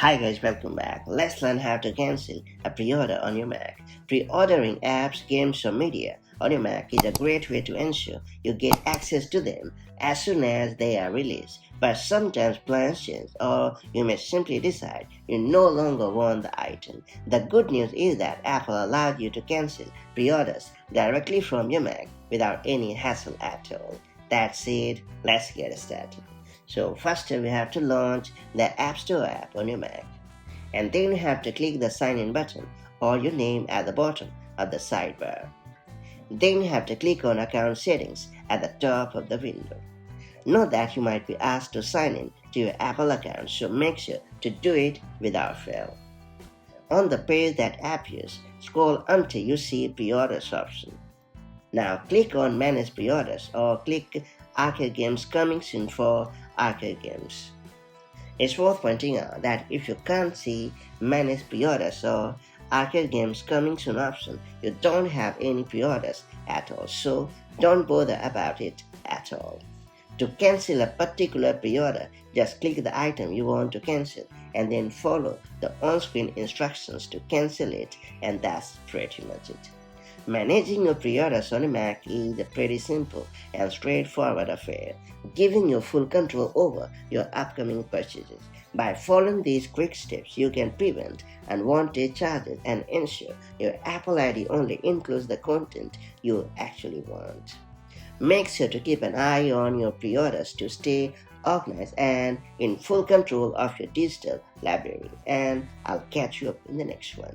Hi guys, welcome back. Let's learn how to cancel a pre-order on your Mac. Pre-ordering apps, games or media on your Mac is a great way to ensure you get access to them as soon as they are released. But sometimes plans change or you may simply decide you no longer want the item. The good news is that Apple allows you to cancel pre-orders directly from your Mac without any hassle at all. That's it, let's get started. So first we have to launch the App Store app on your Mac. And then you have to click the sign in button or your name at the bottom of the sidebar. Then you have to click on account settings at the top of the window. Note that you might be asked to sign in to your Apple account, so make sure to do it without fail. On the page that appears, scroll until you see pre-orders option. Now click on Manage Pre-orders or click Arcade Games Coming Soon for arcade games. It's worth pointing out that if you can't see Manage Pre-orders or Arcade Games Coming Soon option, you don't have any pre-orders at all, so don't bother about it at all. To cancel a particular pre-order, just click the item you want to cancel and then follow the on-screen instructions to cancel it, and that's pretty much it. Managing your pre-orders on a Mac is a pretty simple and straightforward affair, giving you full control over your upcoming purchases. By following these quick steps, you can prevent unwanted charges and ensure your Apple ID only includes the content you actually want. Make sure to keep an eye on your pre-orders to stay organized and in full control of your digital library. And I'll catch you up in the next one.